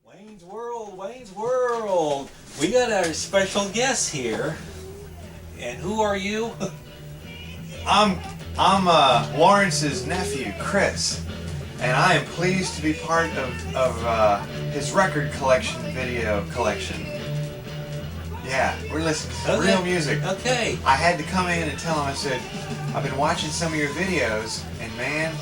Wayne's World. We got our special guest here. And who are you? I'm Lawrence's nephew, Chris, and I am pleased to be part of his record collection, video collection. Yeah, we're listening to real music. Okay. I had to come in and tell him, I said, I've been watching some of your videos, and man,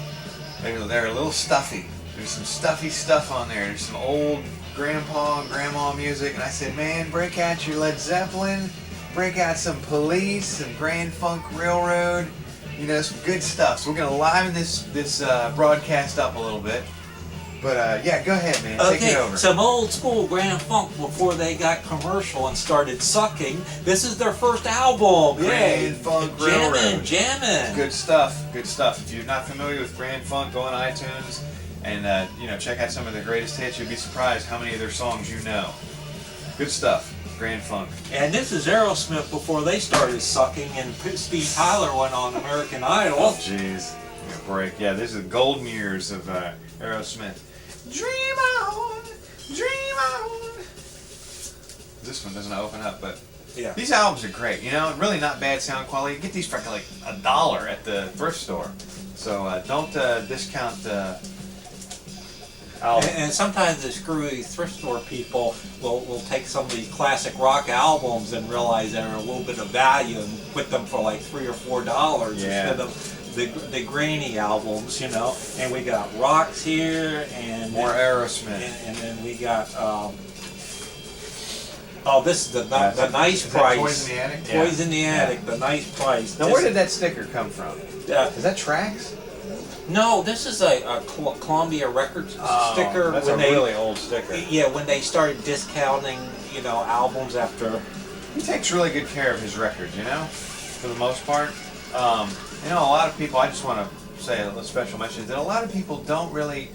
they're a little stuffy. There's some stuffy stuff on there. There's some old grandpa and grandma music, and I said, man, break out your Led Zeppelin, break out some Police, some Grand Funk Railroad, you know, some good stuff. So we're gonna liven this broadcast up a little bit. But yeah, go ahead, man. Take it over. Some old school Grand Funk before they got commercial and started sucking. This is their first album. Grand Funk Railroad. Jamming. Good stuff. Good stuff. If you're not familiar with Grand Funk, go on iTunes and you know, check out some of their greatest hits. You'll be surprised how many of their songs you know. Good stuff. Grand Funk. And this is Aerosmith before they started sucking, and Steve Tyler went on American Idol. Oh, jeez. Give me a break. Yeah, this is the golden years of Aerosmith. Dream on, dream on. This one doesn't open up, but yeah, these albums are great. You know, really not bad sound quality. You get these for like $1 at the thrift store. So don't discount the album. And sometimes the screwy thrift store people will take some of these classic rock albums and realize they're a little bit of value and put them for like $3 or $4 instead of the grainy albums, you know. And we got Rocks here, and more Aerosmith, and then we got oh, this is the nice price. Toys in the Attic. Toys in the Attic. The nice price. Now, where did that sticker come from? Is that Trax? No, this is a Columbia Records sticker. That's a really old sticker. Yeah, when they started discounting, you know, albums after. He takes really good care of his records, you know, for the most part. You know, a lot of people, I just want to say a special mention that a lot of people don't really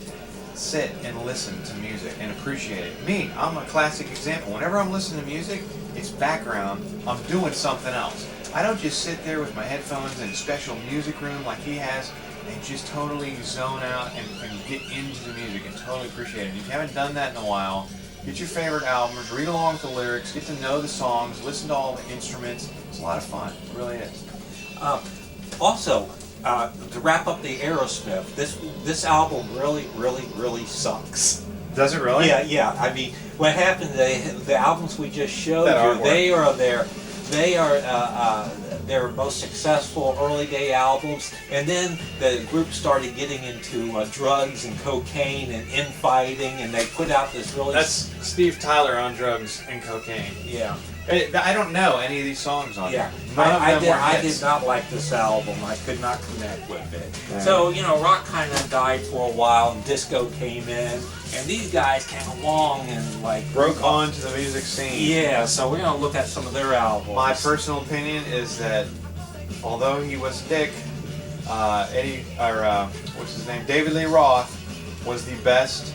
sit and listen to music and appreciate it. Me, I'm a classic example. Whenever I'm listening to music, it's background. I'm doing something else. I don't just sit there with my headphones in a special music room like he has and just totally zone out and get into the music and totally appreciate it. If you haven't done that in a while, get your favorite albums, read along with the lyrics, get to know the songs, listen to all the instruments. It's a lot of fun. It really is. Also, to wrap up the Aerosmith, this album really sucks. Does it really? Yeah. I mean, what happened? The albums we just showed you, they are their most successful early day albums, and then the group started getting into drugs and cocaine and infighting, and they put out this really. That's Steve Tyler on drugs and cocaine. Yeah. I don't know any of these songs on there. I did not like this album. I could not connect with it. Right. So, you know, rock kind of died for a while, and disco came in, and these guys came along and like broke onto the music scene. Yeah, so we're gonna look at some of their albums. My personal opinion is that although he was a dick, what's his name? David Lee Roth was the best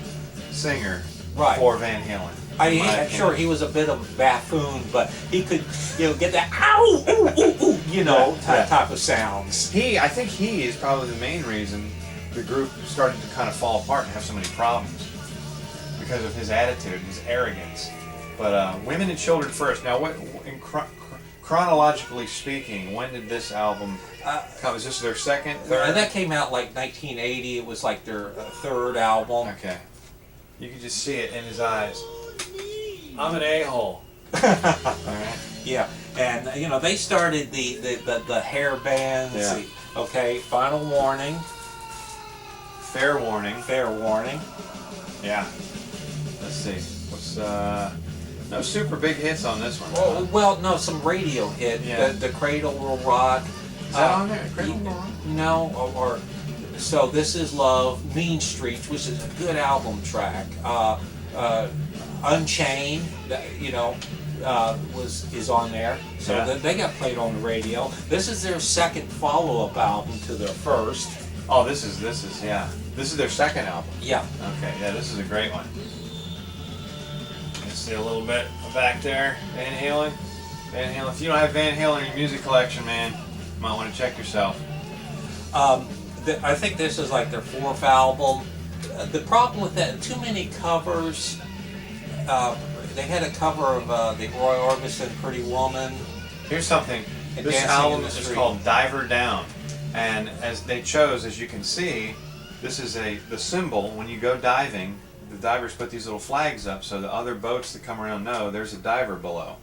singer for Van Halen. Sure, he was a bit of a buffoon, but he could, you know, get that ow, ooh, ooh, ooh, you know, type of sounds. I think he is probably the main reason the group started to kind of fall apart and have so many problems because of his attitude, his arrogance. But Women and Children First. Now, chronologically speaking, when did this album come? Is this their second, third? That came out like 1980. It was like their third album. Okay. You can just see it in his eyes. I'm an a-hole. Alright. Yeah, and you know, they started the hair bands. Yeah. Okay, Final Warning. Fair Warning. Fair Warning. Yeah. Let's see. What's no super big hits on this one. Well, no, some radio hit. Yeah. The Cradle Will Rock. Is that on there? Cradle Will Rock? No, or so This Is Love, Mean Streets, which is a good album track. Unchained, you know, is on there, so they got played on the radio. This is their second follow-up album to their first. Oh, this is their second album. Yeah. Okay, yeah, this is a great one. You see a little bit back there, Van Halen. If you don't have Van Halen in your music collection, man, you might want to check yourself. I think this is like their fourth album. The problem with that, too many covers. they had a cover of the Roy Orbison "Pretty Woman." Here's something. And This Dancing album in the is Street. called Diver Down, and as they chose, as you can see, this is the symbol when you go diving. The divers put these little flags up so the other boats that come around know there's a diver below.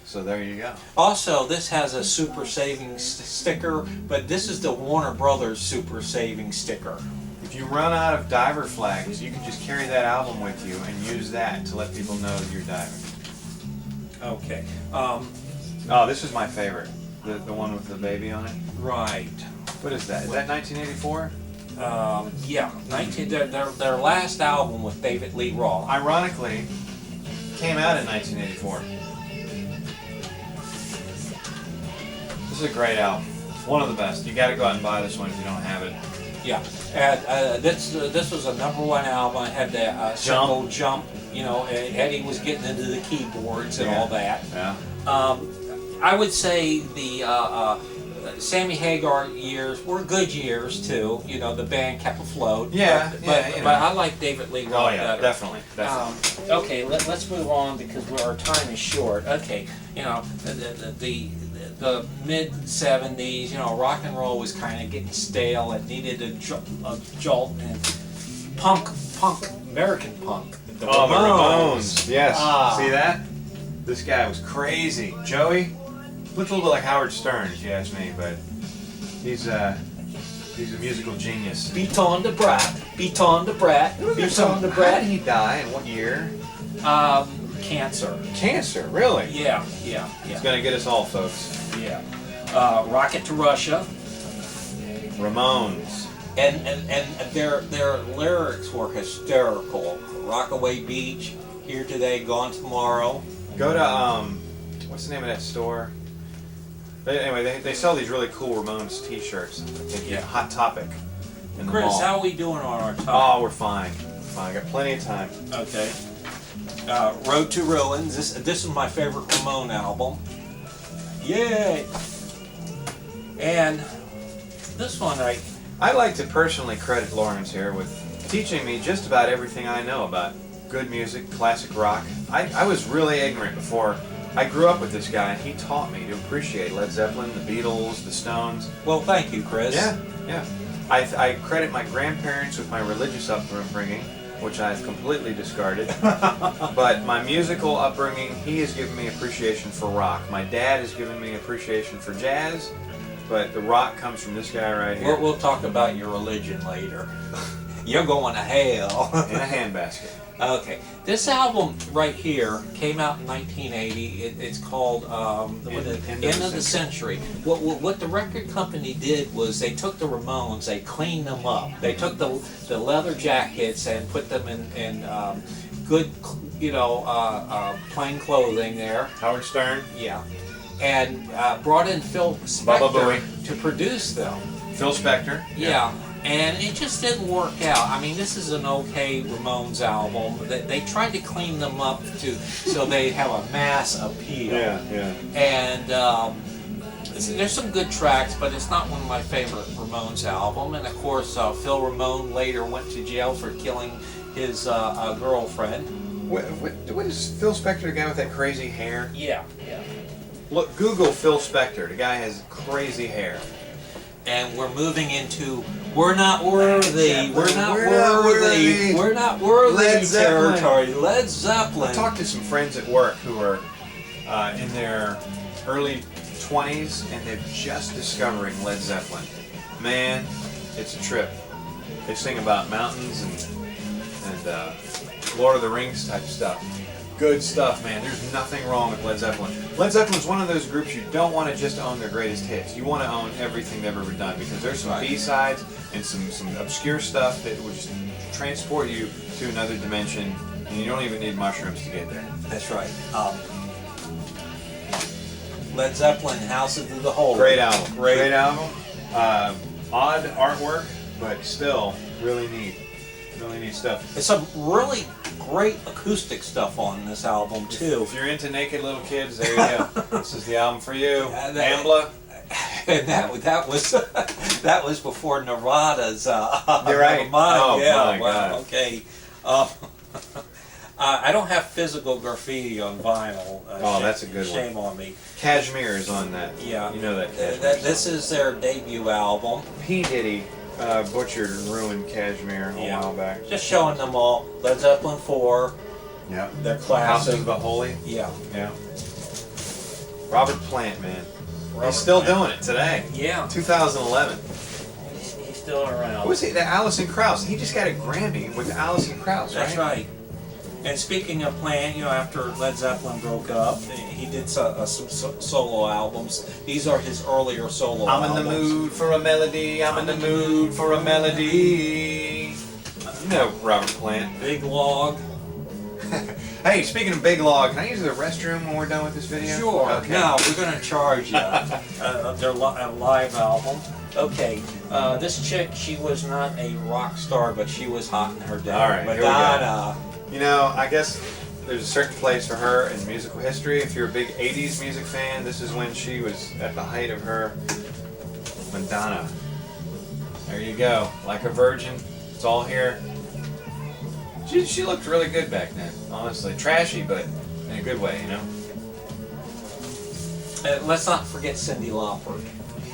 So there you go. Also, this has a Super Savings sticker, but this is the Warner Brothers Super Savings sticker. If you run out of diver flags, you can just carry that album with you and use that to let people know that you're diving. Okay. Oh, this is my favorite. The one with the baby on it. Right. What is that? Is that 1984? Yeah. Their last album with David Lee Roth. Ironically, came out in 1984. This is a great album. One of the best. You got to go out and buy this one if you don't have it. Yeah. And this was a #1 album. It had the single Jump. You know, Eddie was getting into the keyboards and all that. Yeah. I would say the Sammy Hagar years were good years too. You know, the band kept afloat. Yeah, but, you know. but I like David Lee Roth Oh yeah, better. definitely. Okay, let's move on because our time is short. Okay, you know, the mid '70s, you know, rock and roll was kind of getting stale. It needed a jolt, and punk, American punk. The Ramones. Yes. Ah. See that? This guy was crazy. Joey looked a little bit like Howard Stern, if you ask me, but he's a musical genius. Beat on the brat, beat on the brat, beat on the How brat. did he die and what year? Cancer. Cancer, really? Yeah. It's gonna get us all, folks. Yeah. Rocket to Russia. Ramones. And their lyrics were hysterical. Rockaway Beach, Here Today, Gone Tomorrow. Go to what's the name of that store? Anyway, they sell these really cool Ramones T-shirts. Yeah. Hot Topic. In the Chris, mall. how are we doing on our time? Oh, we're fine. I got plenty of time. Okay. Road to Ruins. This is my favorite Ramone album. Yay! And this one, I'd like to personally credit Lawrence here with teaching me just about everything I know about good music, classic rock. I was really ignorant before. I grew up with this guy, and he taught me to appreciate Led Zeppelin, the Beatles, the Stones. well, thank you, Chris. Yeah. I credit my grandparents with my religious upbringing, which I've completely discarded. But my musical upbringing, he has given me appreciation for rock. My dad has given me appreciation for jazz, but the rock comes from this guy right here. We'll talk about your religion later. You're going to hell. In a handbasket. Okay, this album right here came out in 1980. It's called End of the Century. What the record company did was they took the Ramones, they cleaned them up. They took the leather jackets and put them in good, you know, plain clothing there. Howard Stern. Yeah, and brought in Phil Baba Spector Booey. to produce them. Phil Spector. Yeah. And it just didn't work out. I mean, this is an okay Ramones album. They tried to clean them up so they have a mass appeal. Yeah. And there's some good tracks, but it's not one of my favorite Ramones album. And of course, Phil Ramone later went to jail for killing his girlfriend. What is Phil Spector, the guy with that crazy hair? Yeah. Look, Google Phil Spector. The guy has crazy hair. And we're moving into We're Not Worthy. We're not worthy. We're Not Worthy Led Zeppelin. territory. Led Zeppelin. I talked to some friends at work who are in their early 20s and they're just discovering Led Zeppelin. Man, it's a trip. They sing about mountains and Lord of the Rings type stuff. Good stuff, man. There's nothing wrong with Led Zeppelin. Led Zeppelin's one of those groups you don't want to just own their greatest hits. You want to own everything they've ever done because there's some B-sides and some obscure stuff that will just transport you to another dimension, and you don't even need mushrooms to get there. That's right. Led Zeppelin, Houses of the Holy. Great album. Great album. Odd artwork, but still really neat. Really neat stuff. There's some really great acoustic stuff on this album too. If you're into naked little kids, there you go. This is the album for you. Ambla. And that was before Nirvana's You're right. Mind. Oh Yeah, my wow, God. okay. I don't have physical graffiti on vinyl. Oh, that's a good one. Shame on me. Cashmere is on that. Yeah. You know that Cashmere. This is their debut album. P. Diddy butchered and ruined Cashmere a while back. Just showing them all. Led Zeppelin 4. Yeah. Their House classic. of the Holy. Yeah. Yeah. Robert Plant, man. Robert He's still Plant. doing it today. Yeah. 2011. He's still around. What was he? The Alison Krauss. He just got a Grammy with Alison Krauss, right? That's right. And speaking of Plant, after Led Zeppelin broke up, he did some solo albums. These are his earlier solo albums. I'm in the mood for a melody. I'm in the mood for a melody. You know Robert Plant. Big Log. Hey, speaking of Big Log, can I use the restroom when we're done with this video? Sure. Okay. No, we're going to charge you. Their live album. Okay. This chick, she was not a rock star, but she was hot in her day. All right, here we go. Madonna. You know, I guess there's a certain place for her in musical history. If you're a big 80s music fan, this is when she was at the height of her. Madonna. There you go. Like a virgin. It's all here. She looked really good back then, honestly. Trashy, but in a good way, you know? Let's not forget Cyndi Lauper.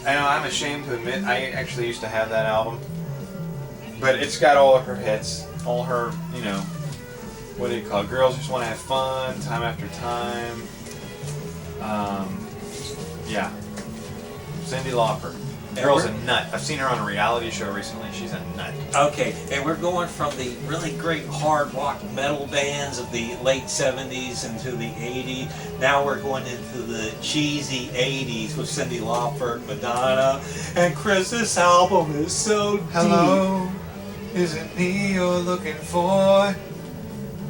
I know, I'm ashamed to admit, I actually used to have that album. But it's got all of her hits. All her, what do you call it? Girls Just Want to Have Fun, Time After Time. Yeah. Cyndi Lauper. The girl's a nut. I've seen her on a reality show recently. She's a nut. Okay, and we're going from the really great hard rock metal bands of the late 70s into the 80s. Now we're going into the cheesy 80s with Cyndi Lauper, Madonna. And Chris, this album is so deep. Hello, is it me you're looking for?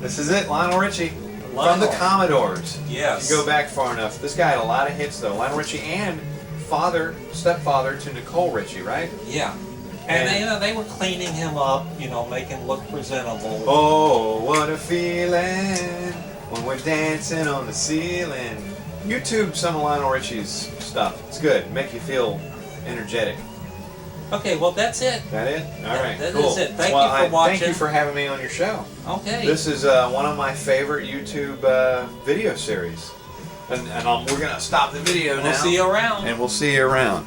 This is it, Lionel Richie. From the Commodores. Yes. If you go back far enough. This guy had a lot of hits, though. Lionel Richie and stepfather to Nicole Richie, right? Yeah. And they were cleaning him up, making him look presentable. Oh, what a feeling when we're dancing on the ceiling. YouTube some of Lionel Richie's stuff. It's good. Make you feel energetic. Okay, well, that's it. That it? All right, that cool. is it. Thank you for watching. Thank you for having me on your show. Okay. This is one of my favorite YouTube video series. And we're going to stop the video now. We'll see you around. And we'll see you around.